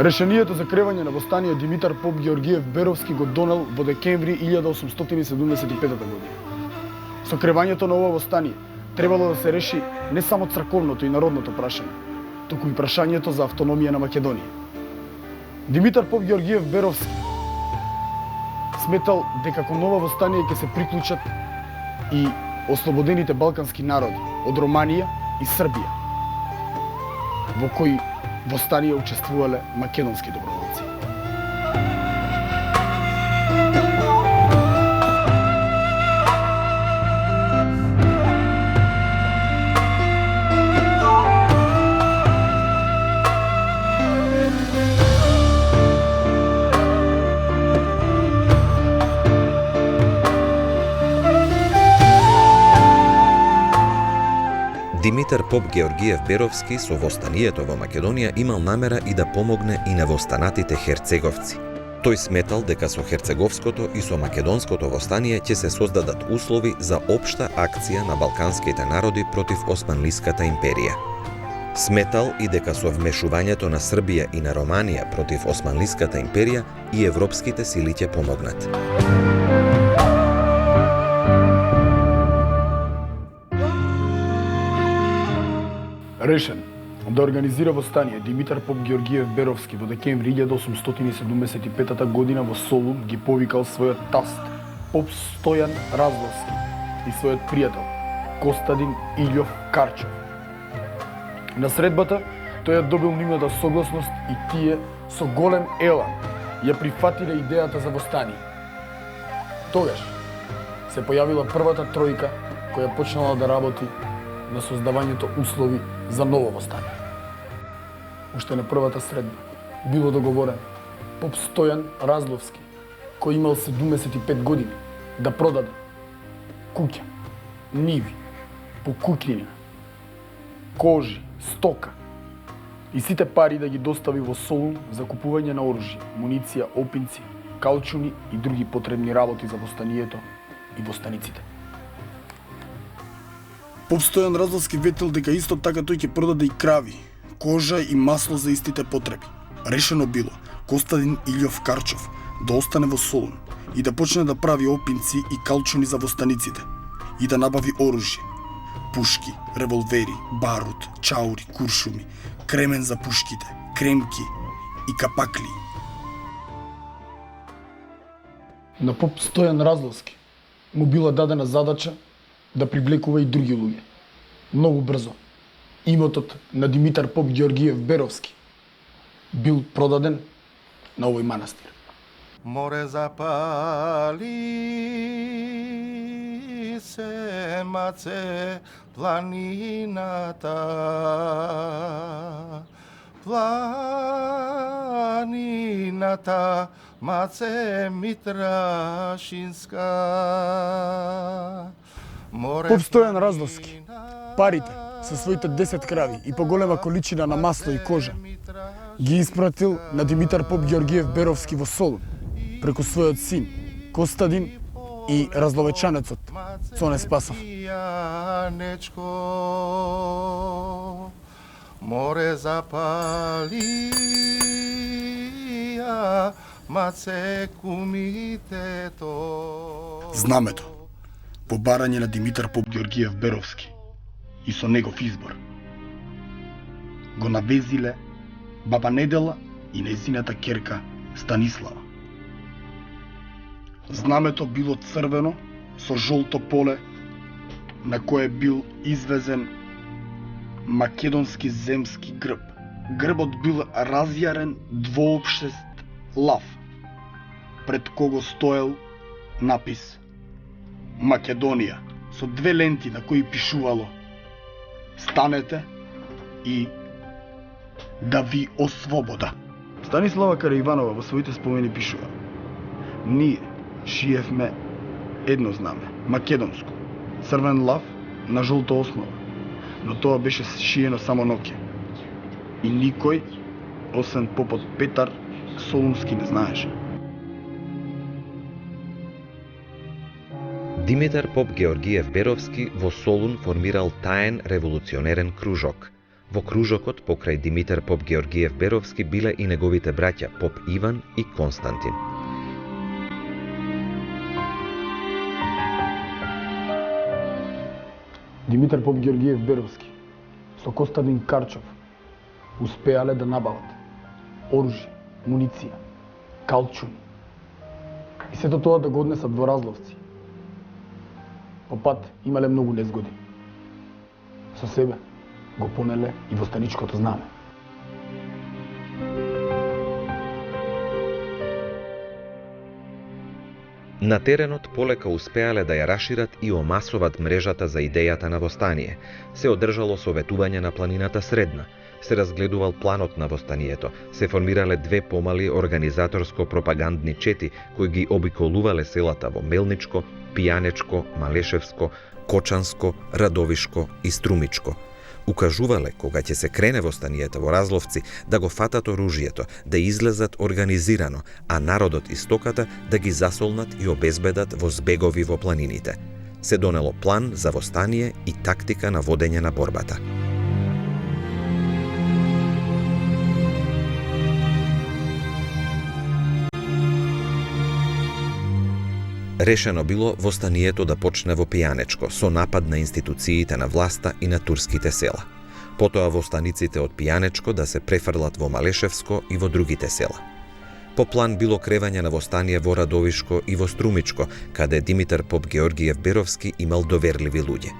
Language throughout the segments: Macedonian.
Решението за кревање на востание Димитар Поп Георгиев Беровски го донел во декември 1875 година. Со кревањето на ова востание требало да се реши не само црковното и народното прашање, туку и прашањето за автономија на Македонија. Димитар Поп Георгиев Беровски сметал дека кон ова востание ќе се приклучат и ослободените балкански народи од Романија и Србија, во кои востание учествувале македонски доброволци. Димитар Поп Георгиев Беровски со востанието во Македонија имал намера и да помогне и на востанатите херцеговци. Тој сметал дека со херцеговското и со македонското востание ќе се создадат услови за општа акција на балканските народи против Османлиската империја. Сметал и дека со вмешувањето на Србија и на Романија против Османлиската империја и европските сили ќе помогнат. Решен да организира востание Димитар Поп Георгиев Беровски во декември 1875 година во Солун ги повикал својот таст Поп Стојан Разловски и својот пријател Костадин Илјов Карчов. На средбата тој ја добил нивната согласност и тие со голем елан ја прифатиле идејата за востание. Тогаш се појавила првата тројка која почнала да работи на создавањето услови за ново востание. Уште на првата средба било договорено Поп Стојан Разловски, кој имал 75 години, да продаде куќа, ниви, покукнина, кожи, стока и сите пари да ги достави во Солун за купување на оружје, муниција, опинци, калчуни и други потребни работи за востанието и востаниците. Поп Стојан Разловски ветил дека исто така тој ќе продаде и крави, кожа и масло за истите потреби. Решено било Костадин Илјов Карчов да остане во Солун и да почне да прави опинци и калчуни за востаниците и да набави оружје, пушки, револвери, барут, чаури, куршуми, кремен за пушките, кремки и капакли. На Поп Стојан Разловски му била дадена задача да привлекува и други луѓе. Многу брзо имотот на Димитар Поп Георгиев Беровски бил продаден на овој манастир. Море запали се маце планината, планината маце Митрашинска. Поп Стојан Разловски, парите со своите 10 крави и поголема количина на масло и кожа ги испратил на Димитар Поп Георгиев Беровски во Солун преку својот син Костадин и разловечанецот Цоне Спасов. Море запали маце кумитето. Знамето по барање на Димитар Поп Георгиев Беровски и со негов избор го навезиле баба Недела и нејзината ќерка Станислава. Знамето било црвено со жолто поле на кое бил извезен македонски земски грб. Грбот бил разјарен двоопштест лав, пред кого стоел напис Македонија со две ленти на кои пишувало "Станете" и "Да ви ослобода". Станислава Караиванова во своите спомени пишува: "Ние шиевме едно знаме, македонско, црвен лав на жолта основа, но тоа беше шиено само ноќе. И никој, освен попот Петар Солунски, не знаеше." Димитар Поп Георгиев Беровски во Солун формирал таен револуционерен кружок. Во кружокот покрај Димитар Поп Георгиев Беровски биле и неговите браќа Поп Иван и Константин. Димитар Поп Георгиев Беровски со Костадин Карчов успеале да набават оружје, муниција, калчуни и сето тоа да го однесат во Разловци. По пат имале многу незгоди. Со себе го понеле и востаничкото знаме. На теренот полека успеале да ја рашират и омасоват мрежата за идејата на востание. Се одржало советување на планината Средна, се разгледувал планот на востанието, се формирале две помали организаторско-пропагандни чети кои ги обиколувале селата во Мелничко, Пијанечко, Малешевско, Кочанско, Радовишко и Струмичко. Укажувале кога ќе се крене востанието во Разловци да го фатат оружјето, да излезат организирано, а народот и стоката да ги засолнат и обезбедат во збегови во планините. Се донело план за востание и тактика на водење на борбата. Решено било востанието да почне во Пијанечко со напад на институциите на власта и на турските села. Потоа востаниците од Пијанечко да се префрлат во Малешевско и во другите села. По план било кревање на востание во Радовишко и во Струмичко, каде Димитар Поп Георгиев Беровски имал доверливи луѓе.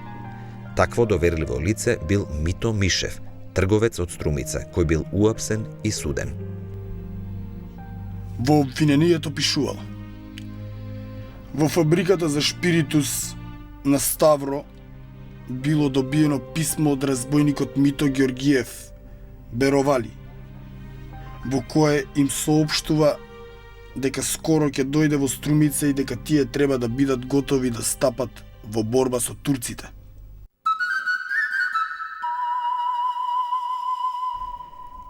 Такво доверливо лице бил Мито Мишев, трговец од Струмица, кој бил уапсен и суден. Во обвинението пишувало: во фабриката за шпиритус на Ставро било добиено писмо од разбойникот Мито Георгиев Беровали, во кое им соопштува дека скоро ќе дојде во Струмица и дека тие треба да бидат готови да стапат во борба со турците.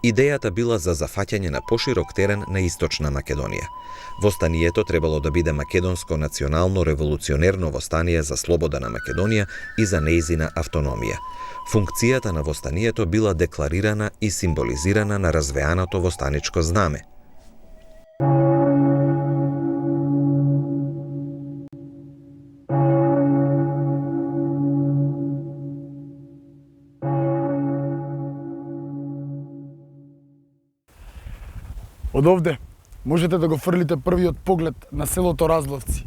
Идејата била за зафаќање на поширок терен на Источна Македонија. Востанието требало да биде македонско национално револуционерно востание за слобода на Македонија и за нејзина автономија. Функцијата на востанието била декларирана и символизирана на развеаното востаничко знаме. Од овде можете да го фрлите првиот поглед на селото Разловци,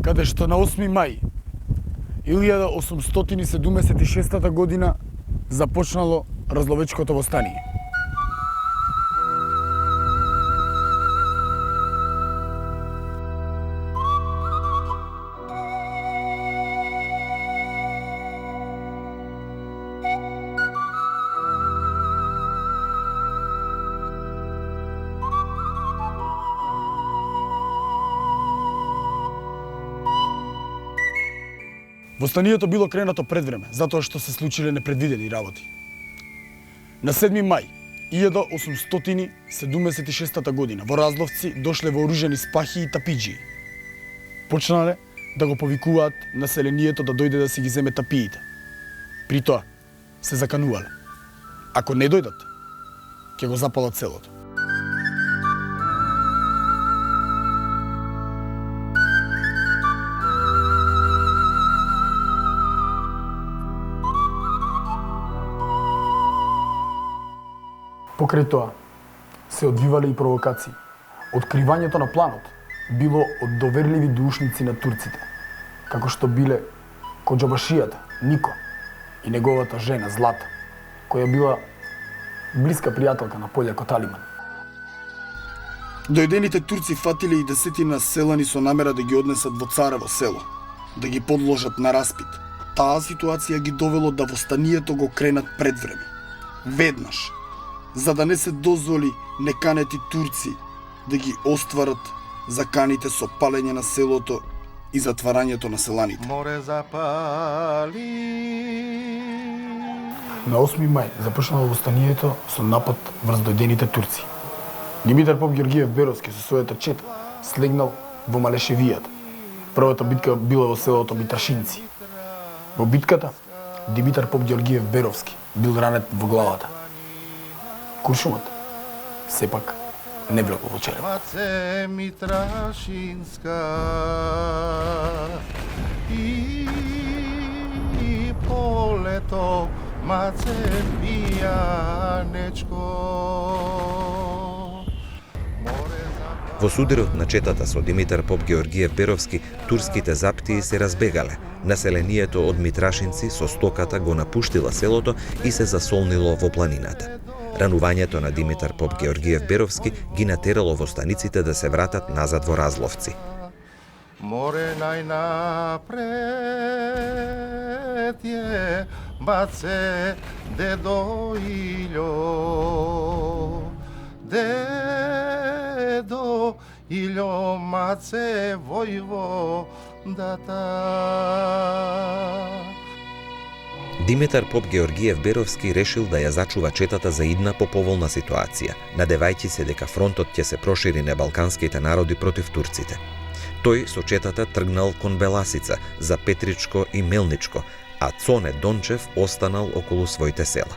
каде што на 8 мај 1876 година започнало Разловечкото востание. Востанието било кренато пред време, затоа што се случиле непредвидени работи. На 7 мај 1876 година во Разловци дошле вооружени спахи и тапиџии. Почнале да го повикуваат населението да дојде да си ги земе тапиите. При тоа се заканувале: ако не дојдат, ќе го запалат селото. Покрај тоа се одвивале и провокации. Откривањето на планот било од доверливи дуушници на турците, како што биле коџабашијата Нико и неговата жена Злата, која била блиска пријателка на полјакот Алиман. Дојдените турци фатиле и десетина селани со намера да ги однесат во Царево село, да ги подложат на распит. Таа ситуација ги довело да востанието го кренат пред време. Веднаш, за да не се дозволи неканети турци да ги остварат заканите со палење на селото и затварањето на селаните. Море запали. На 8 мај започнало востанието со напад врз дојдените турци. Димитар Поп Георгиев Беровски со својата чета слегнал во Малешевијата. Првата битка била во селото Митрашинци. Во битката Димитар Поп Георгиев Беровски бил ранет во главата. Куршумот сепак не влекол во черепот. Маце Митрашинска и полето маце пијанечко. Во сударот на четата со Димитар Поп Георгиев Беровски, турските заптии се разбегале. Населението од Митрашинци со стоката го напуштила селото и се засолнило во планината. Ранувањето на Димитар Поп Георгиев Беровски ги натерало востаниците да се вратат назад во Разловци. Море најнапред е баце дедо Илјо, дедо Илјо маце војводата. Димитар Поп Георгиев Беровски решил да ја зачува четата за идна поповолна ситуација, надевајќи се дека фронтот ќе се прошири на балканските народи против турците. Тој со четата тргнал кон Беласица, за Петричко и Мелничко, а Цоне Дончев останал околу своите села.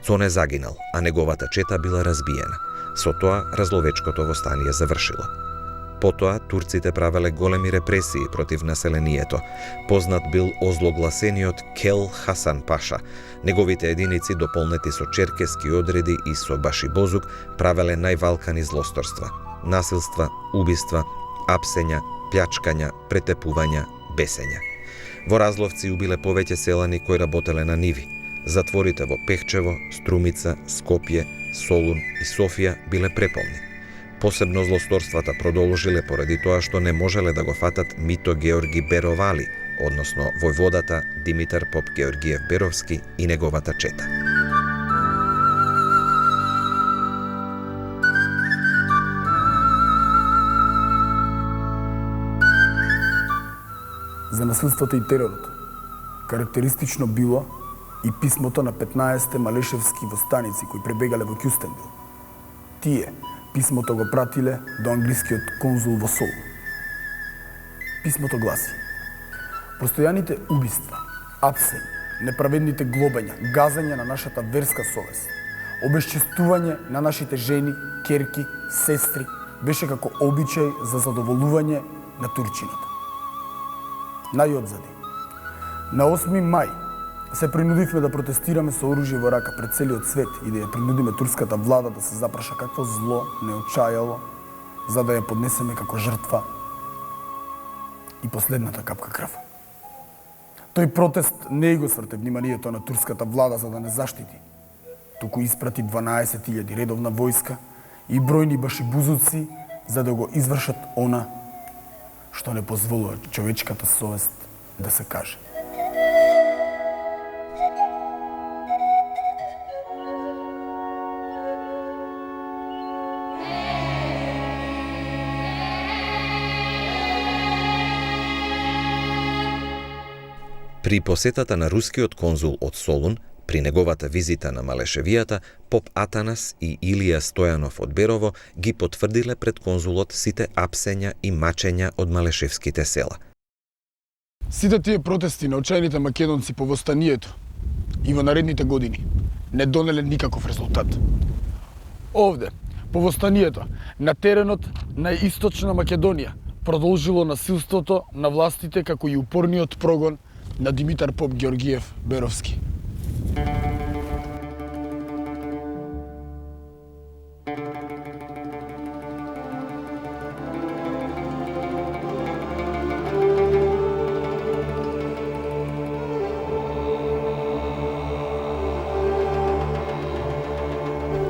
Цоне загинал, а неговата чета била разбиена. Со тоа разловечкото востание завршило. Потоа турците правеле големи репресии против населението. Познат бил озлогласениот Кел Хасан Паша. Неговите единици, дополнети со черкески одреди и со башибозук, правеле највалкани злосторства: насилства, убиства, апсења, плячкања, претепувања, бесења. Во Разловци убиле повеќе селани кои работеле на ниви. Затворите во Пехчево, Струмица, Скопје, Солун и Софија биле преполни. Посебно злосторствата продолжиле поради тоа што не можеле да го фатат Мито Георги Беровали, односно војводата Димитар Поп Георгиев Беровски и неговата чета. За насилството и теророт карактеристично било и писмото на 15 малешевски востаници кои пребегале во Кюстендил. Тие писмото го пратиле до англискиот конзул во Сол. Писмото гласи: постојаните убиства, апсења, неправедните глобања, газање на нашата верска совест, обесчестување на нашите жени, керки, сестри, беше како обичај за задоволување на турчината. Најодзади, на 8 мај се принудивме да протестираме со оружје во рака пред целиот свет и да ја принудиме турската влада да се запраша какво зло не очајало, за да ја поднесеме како жртва и последната капка крв. Тој протест не го сврте вниманието на турската влада за да не заштити, туку испрати 12.000 редовна војска и бројни башибузуци за да го извршат она што не позволува човечката совест да се каже. При посетата на рускиот конзул од Солун, при неговата визита на Малешевијата, поп Атанас и Илија Стојанов од Берово ги потврдиле пред конзулот сите апсења и мачења од малешевските села. Сите тие протести на очајните македонци по востанието и во наредните години не донеле никаков резултат. Овде, по востанието, на теренот на Источна Македонија, продолжило насилството на властите како и упорниот прогон на Димитар Поп Георгиев Беровски.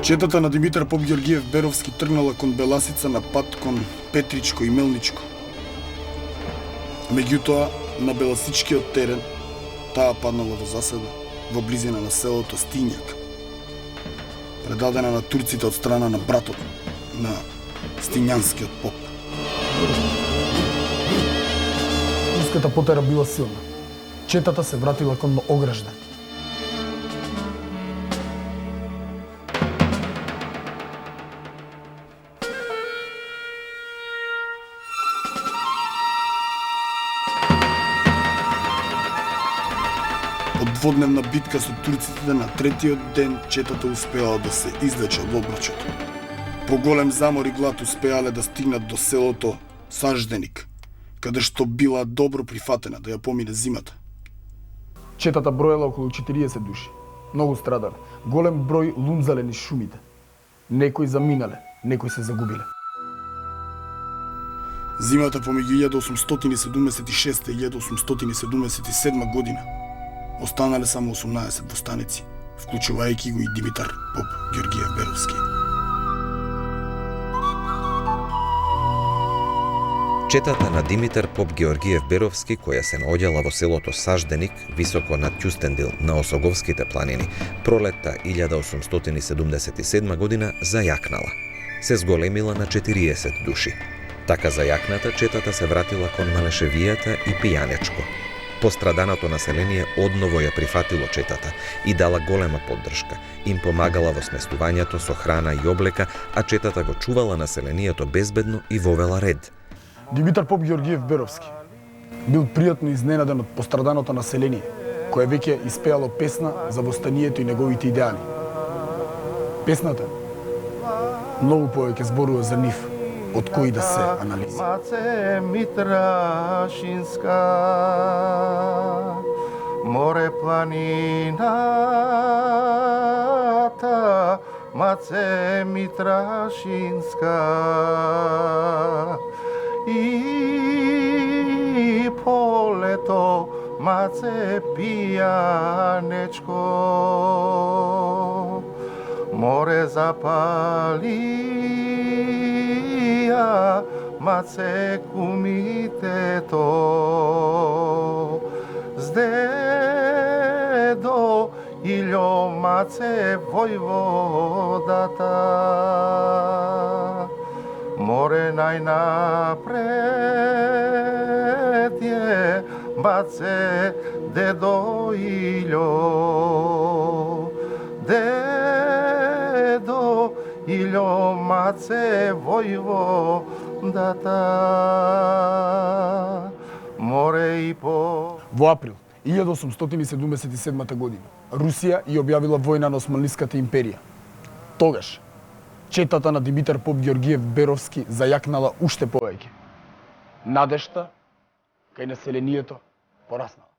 Четата на Димитар Поп Георгиев Беровски тргнала кон Беласица на пат кон Петричко и Мелничко. Меѓутоа, на Беласичкиот терен, таа паднала во заседа во близина на селото Стињак, предадена на турците од страна на братот на Стињанскиот поп. Турската потера била силна. Четата се вратила кон Ограждан. Од дводневна битка со турците на третиот ден четата успеала да се излече од обрачот. По голем замор и глад успеале да стигнат до селото Сажденик, каде што била добро прифатена да ја помине зимата. Четата броела околу 40 души. Многу страдале. Голем број лунзале низ шумите. Некои заминале, некои се загубиле. Зимата помеѓу 1876 и 1877 година останале само 18 востаници, вклучувајќи го и Димитар Поп Георгиев Беровски. Четата на Димитар Поп Георгиев Беровски, која се наоѓала во селото Сажденик, високо над Ќустендил на Осоговските планини, пролетта 1877 година зајакнала. Се зголемила на 40 души. Така зајакната, четата се вратила кон Малешевијата и Пијанечко. Постраданото население одново ја прифатило четата и дала голема поддршка. Им помагала во сместувањето со храна и облека, а четата го чувала населението безбедно и вовела ред. Димитар Поп Георгиев Беровски бил пријатно изненаден од постраданото население, кое веќе испеало песна за востанието и неговите идеали. Песната многу повеќе зборува за нив, од кои да се анализи. Маце Митрашинска, море планината, Маце Митрашинска, и полето Маце Пијанечко, море запалија Маце кумитето, с дедо Илјо Маце војводата, море најнапред е Маце дедо Илјо, дедо Илјо Маце војводата, море и по... Во април 1877 година Русија ја објавила војна на Османлиската империја. Тогаш четата на Димитар Поп Георгиев Беровски зајакнала уште повеќе. Надежта кај населението пораснала.